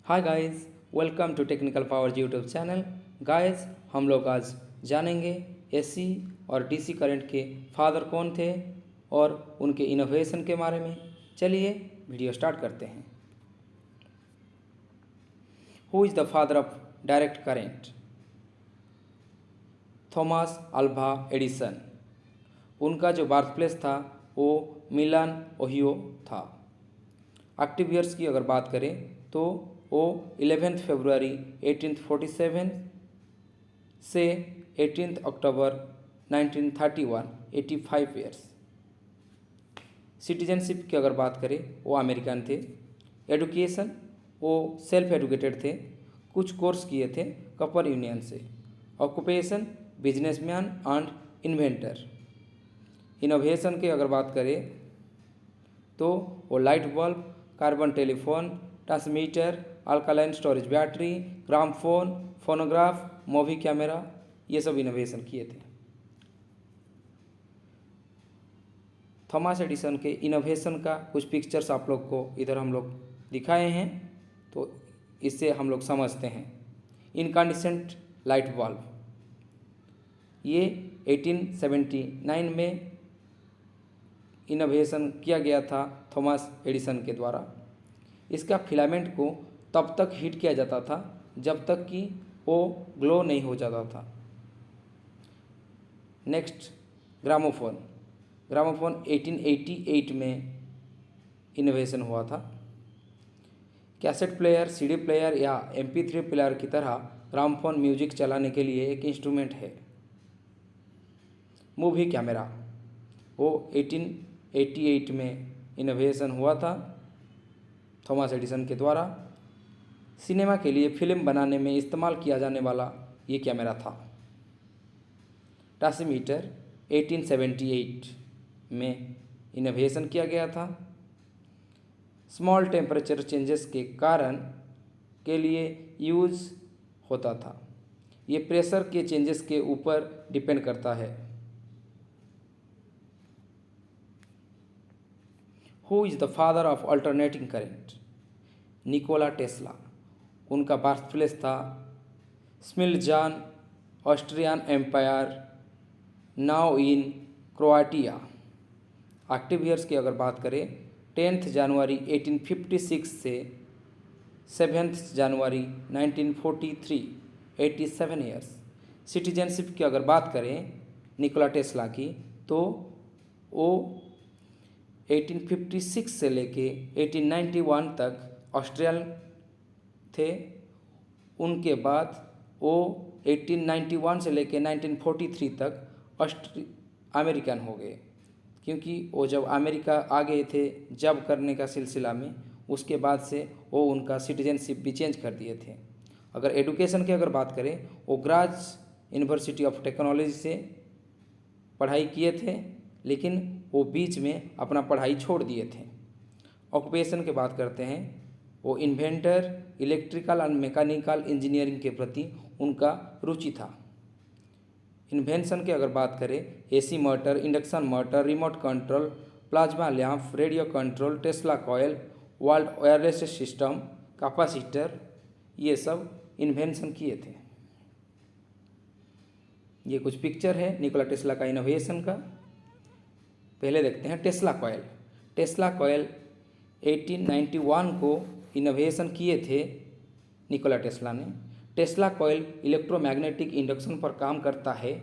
Hi guys, welcome to technical powers YouTube channel. Guys, हम लोग आज जानेंगे एसी और डीसी करंट के फादर कौन थे और उनके इनोवेशन के बारे में। चलिए वीडियो स्टार्ट करते हैं। Who is the father of direct current? Thomas Alva Edison. उनका जो बर्थ प्लेस था वो मिलान, ओहियो था। एक्टिव ईयर्स की अगर बात करें तो वो 11 फरवरी 1847 से 18 अक्टूबर 1931, 85 ईयर्स। सिटीजनशिप की अगर बात करें वो अमेरिकन थे। एडुकेशन वो सेल्फ एडुकेटेड थे, कुछ कोर्स किए थे कपर यूनियन से। Occupation businessman and inventor. Innovation की अगर बात करें तो वो light bulb, carbon telephone, transmitter, alkaline storage battery, gramophone, phonograph, movie camera, ये सब इनोवेशन किए थे। थॉमस एडिसन के इनोवेशन का कुछ पिक्चर्स आप लोग को इधर हम लोग दिखाए हैं, तो इससे हम लोग समझते हैं। इनकैंडेसेंट लाइट बल्ब, ये 1879 में इनोवेशन किया गया था थॉमस एडिसन के द्वारा। इसका फिलामेंट को तब तक हीट किया जाता था जब तक कि वो ग्लो नहीं हो जाता था। Next, gramophone. ग्रामोफोन 1888 में इनोवेशन हुआ था। कैसेट प्लेयर, सीडी प्लेयर या MP3 प्लेयर की तरह ग्रामोफोन म्यूजिक चलाने के लिए एक इंस्ट्रूमेंट है। मूवी कैमरा, वो 1888 में इनोवेशन हुआ था थॉमस एडिसन के द्वारा। सिनेमा के लिए फिल्म बनाने में इस्तेमाल किया जाने वाला ये कैमरा था। ट्रांसमीटर 1878 में इनोवेशन किया गया था। स्मॉल टेम्परेचर चेंजेस के कारण के लिए यूज होता था। ये प्रेशर के चेंजेस के ऊपर डिपेंड करता है। Who is the father of alternating current? Nikola Tesla. उनका बर्थ प्लेस था Smiljan, Austrian Empire, now in Croatia. Active years की अगर बात करें 10 जनवरी 1856 से 7 जनवरी 1943, 87 ईयर्स। सिटीजनशिप की अगर बात करें निकोला टेस्ला की तो वो 1856 से लेके 1891 तक ऑस्ट्रियन थे। उनके बाद वो 1891 से लेके 1943 तक अमेरिकन हो गए, क्योंकि वो जब अमेरिका आ गए थे जब करने का सिलसिला में, उसके बाद से वो उनका सिटीजनशिप भी चेंज कर दिए थे। अगर एडुकेशन की अगर बात करें वो ग्राज यूनिवर्सिटी ऑफ टेक्नोलॉजी से पढ़ाई किए थे, लेकिन वो बीच में अपना पढ़ाई छोड़ दिए थे। ऑक्यूपेशन की बात करते हैं, वो inventor, electrical and mechanical engineering के प्रति उनका रुचि था। इन्वेंशन की अगर बात करें AC motor, induction motor, remote control, plasma lamp, radio control, Tesla coil, world wireless system, capacitor, ये सब इन्वेंशन किए थे। ये कुछ पिक्चर है निकोला टेस्ला का इनोवेशन का। पहले देखते हैं टेस्ला कॉयल। टेस्ला कॉयल 1891 को इनोवेशन किए थे निकोला टेस्ला ने। टेस्ला कॉयल इलेक्ट्रोमैग्नेटिक इंडक्शन पर काम करता है,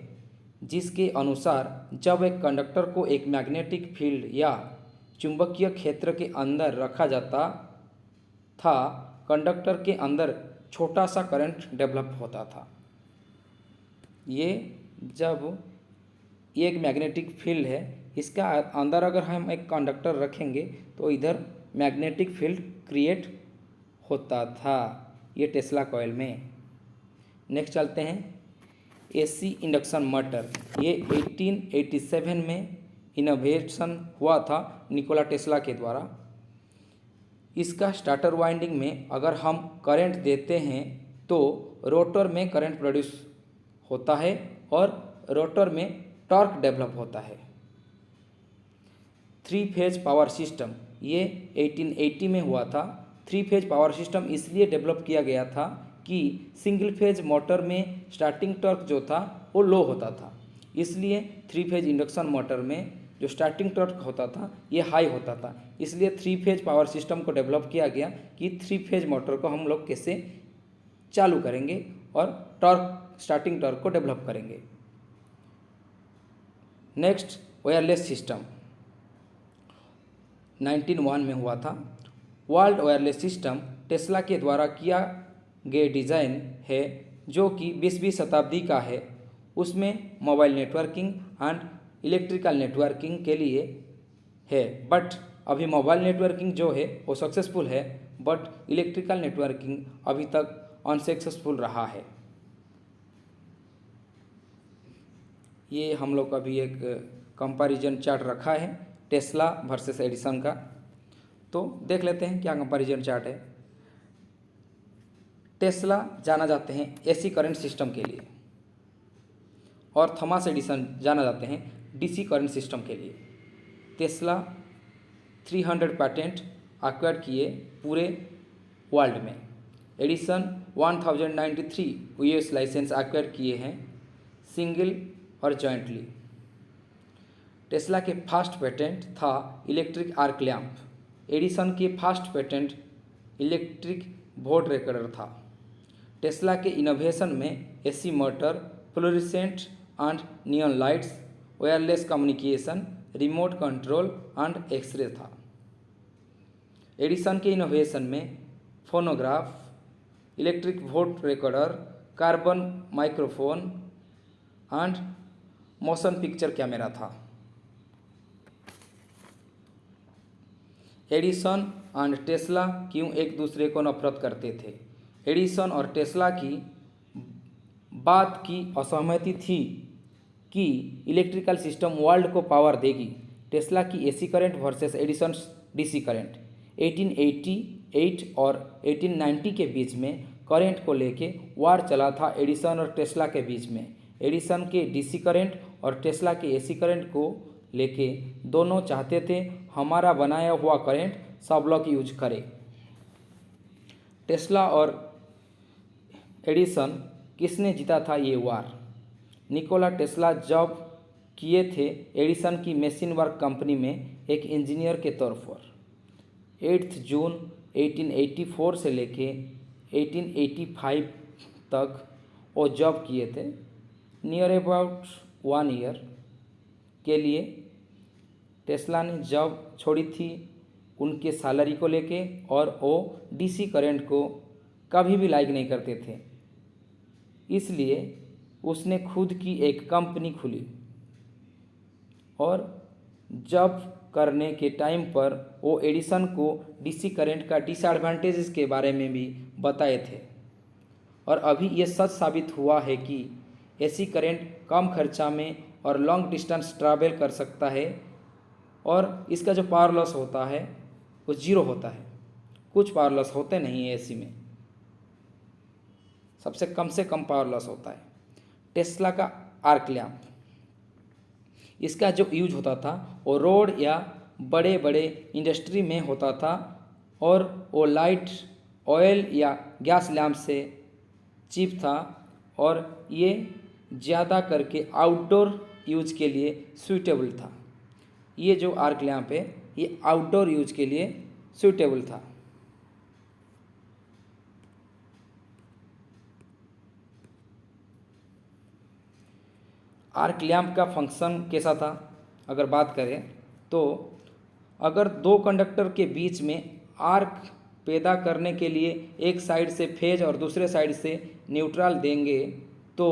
जिसके अनुसार जब एक कंडक्टर को एक मैग्नेटिक फील्ड या चुंबकीय क्षेत्र के अंदर रखा जाता था, कंडक्टर के अंदर छोटा सा करंट डेवलप होता था। ये जब एक मैग्नेटिक फील्ड है, इसका अंदर अगर हम एक कंडक्टर रखेंगे तो इधर मैग्नेटिक फील्ड क्रिएट होता था, ये टेस्ला कॉयल में। नेक्स्ट चलते हैं AC इंडक्शन मोटर। ये 1887 में इनोवेशन हुआ था निकोला टेस्ला के द्वारा। इसका स्टार्टर वाइंडिंग में अगर हम करंट देते हैं तो रोटर में करंट प्रोड्यूस होता है और रोटर में टॉर्क डेवलप होता है। 3 फेज पावर सिस्टम, ये 1880 में हुआ था थ्री फेज पावर सिस्टम इसलिए डेवलप किया गया था कि सिंगल फेज मोटर में स्टार्टिंग टॉर्क जो था वो लो होता था, इसलिए थ्री फेज इंडक्शन मोटर में जो स्टार्टिंग टॉर्क होता था ये हाई होता था। इसलिए थ्री फेज पावर सिस्टम को डेवलप किया गया कि थ्री फेज मोटर को हम लोग कैसे चालू करेंगे और टॉर्क स्टार्टिंग टॉर्क को डेवलप करेंगे। नेक्स्ट, वायरलेस सिस्टम 1901 में हुआ था। वर्ल्ड वायरलेस सिस्टम टेस्ला के द्वारा किया गया डिज़ाइन है जो कि 20वीं शताब्दी का है। उसमें mobile networking and electrical networking के लिए है, बट अभी मोबाइल नेटवर्किंग जो है वो सक्सेसफुल है, बट इलेक्ट्रिकल नेटवर्किंग अभी तक अनसक्सेसफुल रहा है। ये हम लोग अभी एक कंपैरिजन चार्ट रखा है टेस्ला वर्सेस एडिसन का, तो देख लेते हैं क्या कंपैरिजन चार्ट है। टेस्ला जाना जाते हैं एसी करंट सिस्टम के लिए और थॉमस एडिसन जाना जाते हैं डीसी करंट सिस्टम के लिए। टेस्ला 300 पैटेंट एक्वायर किए पूरे वर्ल्ड में। एडिसन 1093 यूएस लाइसेंस एक्वायर किए हैं सिंगल और जॉइंटली। टेस्ला के फर्स्ट पेटेंट था इलेक्ट्रिक आर्क लैम्प। एडिसन के first patent electric volt recorder था। टेस्ला के इनोवेशन में AC motor, fluorescent and neon lights, wireless communication, remote control and X-ray था। एडिसन के इनोवेशन में phonograph, electric volt recorder, carbon microphone and motion picture camera था। Edison and Tesla क्यों एक दूसरे को नफरत करते थे? एडिसन और टेस्ला की बात की असहमति थी कि इलेक्ट्रिकल सिस्टम वर्ल्ड को पावर देगी। टेस्ला की AC current versus Edison DC current. 1888 और 1890 के बीच में करंट को लेके वार चला था एडिसन और टेस्ला के बीच में। एडिसन के डीसी करंट और टेस्ला के एसी करंट को लेके दोनों चाहते थे हमारा बनाया हुआ करंट सब लोग यूज करें। टेस्ला और एडिसन किसने जीता था ये वार? निकोला टेस्ला जॉब किए थे एडिसन की मशीन वर्क कंपनी में एक इंजीनियर के तौर पर। 8 जून 1884 से लेके 1885 तक वो जॉब किए थे। नियर अबाउट 1 ईयर के लिए टेस्ला ने जॉब छोड़ी थी उनके सैलरी को लेके, और वो डीसी करंट को कभी भी लाइक नहीं करते थे, इसलिए उसने खुद की एक कंपनी खुली और जॉब करने के टाइम पर वो एडिसन को डीसी करंट का डिसएडवांटेजेस के बारे में भी बताए थे। और अभी ये सच साबित हुआ है कि एसी करंट कम खर्चा में और लॉन्ग डिस्टेंस ट्रैवल कर सकता है, और इसका जो पावर लॉस होता है वो जीरो होता है। कुछ पावर लॉस होते नहीं है एसी में, सबसे कम पावर लॉस होता है। टेस्ला का आर्क लैम्प, इसका जो यूज होता था वो रोड या बड़े बड़े इंडस्ट्री में होता था, और वो लाइट ऑयल या गैस लैम्प से चीप था, और ये ज़्यादा करके आउटडोर यूज के लिए सूटेबल था। ये जो आर्क लैम्प है ये आउटडोर यूज के लिए सूटेबल था। आर्क लैम्प का फंक्शन कैसा था अगर बात करें तो, अगर दो कंडक्टर के बीच में आर्क पैदा करने के लिए एक साइड से फेज और दूसरे साइड से न्यूट्रल देंगे तो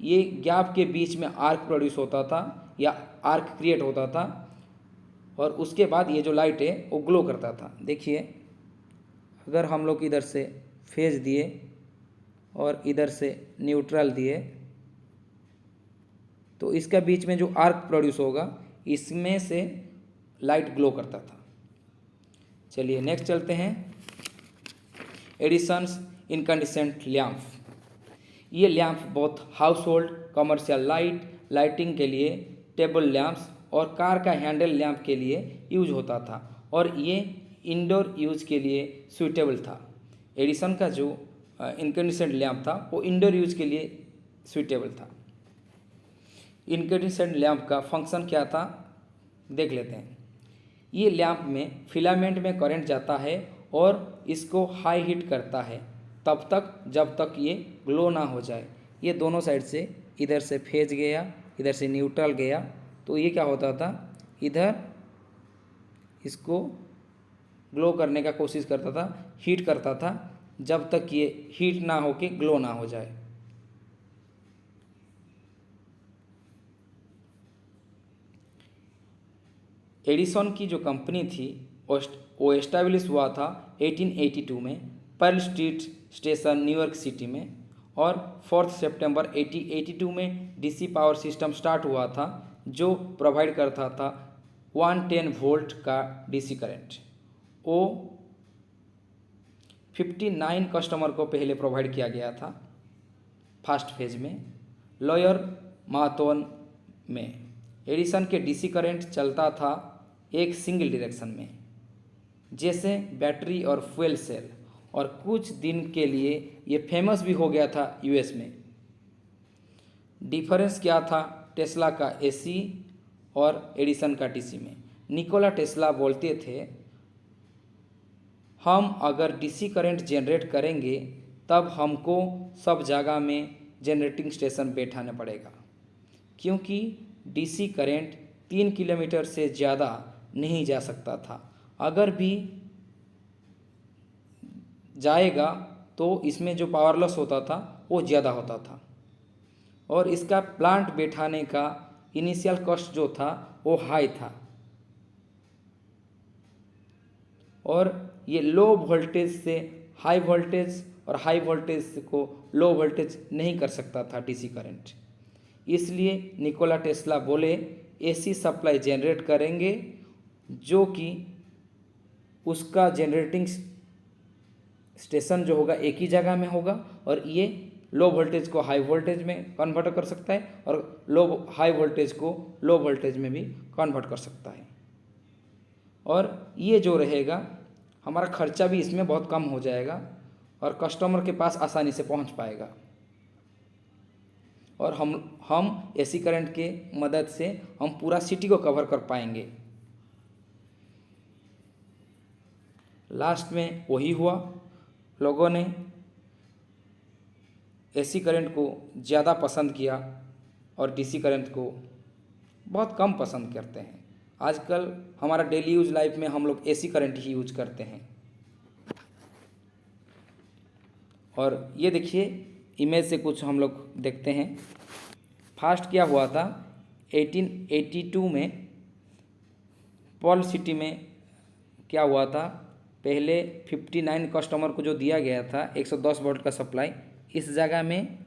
ये गैप के बीच में आर्क प्रोड्यूस होता था या आर्क क्रिएट होता था, और उसके बाद ये जो लाइट है वो ग्लो करता था। देखिए, अगर हम लोग इधर से फेज दिए और इधर से न्यूट्रल दिए तो इसका बीच में जो आर्क प्रोड्यूस होगा इसमें से लाइट ग्लो करता था। चलिए नेक्स्ट चलते हैं, एडिसन्स इनकैंडेसेंट लैम्प। ये लैम्प बहुत हाउस होल्ड, कमर्शियल लाइटिंग के लिए, टेबल लैम्प्स और कार का हैंडल लैम्प के लिए यूज होता था, और ये इंडोर यूज के लिए सूटेबल था। एडिसन का जो इनकैंडेसेंट लैंप था वो इंडोर यूज के लिए सूटेबल था। इनकैंडेसेंट लैंप का फंक्शन क्या था देख लेते हैं। ये लैंप में फिलामेंट में करंट जाता है और इसको हाई हीट करता है तब तक जब तक ये ग्लो ना हो जाए। ये दोनों साइड से, इधर से फेज गया, इधर से न्यूट्रल गया, तो ये क्या होता था, इधर इसको ग्लो करने का कोशिश करता था, हीट करता था जब तक ये हीट ना हो के ग्लो ना हो जाए। एडिसन की जो कंपनी थी वो एस्टैब्लिश हुआ था 1882 में Pearl Street station New York city में, और 4 सितंबर 1882 में डीसी पावर सिस्टम स्टार्ट हुआ था जो प्रोवाइड करता था 110 वोल्ट का डीसी करंट। वो 59 कस्टमर को पहले प्रोवाइड किया गया था फर्स्ट फेज में। लॉयर माथोन में एडिसन के डीसी करंट चलता था एक सिंगल डायरेक्शन में, जैसे बैटरी और फ्यूल सेल, और कुछ दिन के लिए ये फेमस भी हो गया था यूएस में। डिफरेंस क्या था टेस्ला का एसी और एडिसन का डीसी में? निकोला टेस्ला बोलते थे, हम अगर डीसी करंट जनरेट करेंगे तब हमको सब जगह में जनरेटिंग स्टेशन बैठाना पड़ेगा, क्योंकि डीसी करंट 3 किलोमीटर से ज़्यादा नहीं जा सकता था। अगर भी जाएगा तो इसमें जो पावर लॉस होता था वो ज़्यादा होता था, और इसका प्लांट बैठाने का इनिशियल कॉस्ट जो था वो हाई था, और ये लो वोल्टेज से हाई वोल्टेज और हाई वोल्टेज को लो वोल्टेज नहीं कर सकता था डीसी करंट। इसलिए निकोला टेस्ला बोले एसी सप्लाई जनरेट करेंगे जो कि उसका जनरेटिंग स्टेशन जो होगा एक ही जगह में होगा, और ये लो वोल्टेज को हाई वोल्टेज में कन्वर्ट कर सकता है और हाई वोल्टेज को लो वोल्टेज में भी कन्वर्ट कर सकता है। और ये जो रहेगा हमारा खर्चा भी इसमें बहुत कम हो जाएगा और कस्टमर के पास आसानी से पहुंच पाएगा, और हम एसी करंट के मदद से हम पूरा सिटी को कवर कर पाएंगे। लास्ट में वही हुआ, लोगों ने एसी करंट को ज़्यादा पसंद किया और डीसी करंट को बहुत कम पसंद करते हैं। आजकल हमारा डेली यूज लाइफ में हम लोग एसी करंट ही यूज करते हैं। और ये देखिए इमेज से कुछ हम लोग देखते हैं। फास्ट क्या हुआ था 1882 में पर्ल सिटी में क्या हुआ था, पहले 59 कस्टमर को जो दिया गया था 110 वोल्ट का सप्लाई, इस जगह में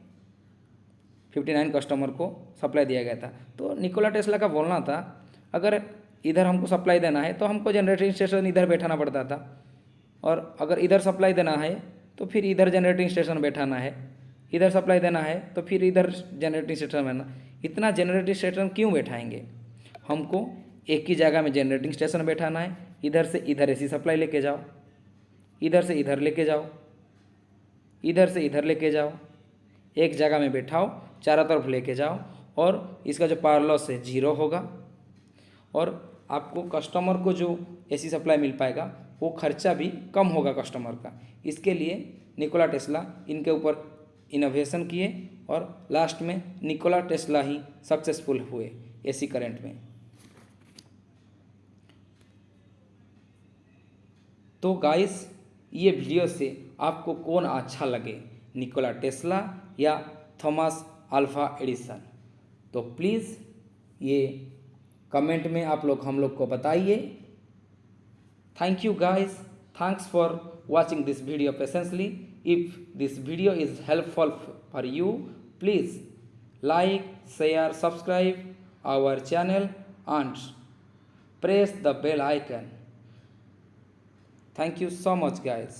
59 कस्टमर को सप्लाई दिया गया था। तो निकोला टेस्ला का बोलना था अगर इधर हमको सप्लाई देना है तो हमको जनरेटिंग स्टेशन इधर बैठाना पड़ता था, और अगर इधर सप्लाई देना है तो फिर इधर जनरेटिंग स्टेशन बैठाना है, इधर सप्लाई देना है तो फिर इधर जनरेटिंग स्टेशन बैठना। इतना जनरेटिंग स्टेशन क्यों बैठाएंगे, हमको एक ही जगह में जनरेटिंग स्टेशन बैठाना है। इधर से इधर एसी सप्लाई लेके जाओ, इधर से इधर लेके जाओ, इधर से इधर लेके जाओ, एक जगह में बैठाओ, चारों तरफ लेके जाओ, और इसका जो पावर लॉस है 0 होगा, और आपको कस्टमर को जो एसी सप्लाई मिल पाएगा वो खर्चा भी कम होगा कस्टमर का। इसके लिए निकोला टेस्ला इनके ऊपर इनोवेशन किए और लास्ट में निकोला टेस्ला ही सक्सेसफुल हुए एसी करंट में। तो गाइस ये वीडियो से आपको कौन अच्छा लगे, निकोला टेस्ला या थॉमस अल्वा एडिसन? तो प्लीज़ ये कमेंट में आप लोग हम लोग को बताइए। Thank you guys, thanks for watching this video patiently. If this video is helpful for you, please like, share, subscribe our channel and press the bell icon. Thank you so much guys.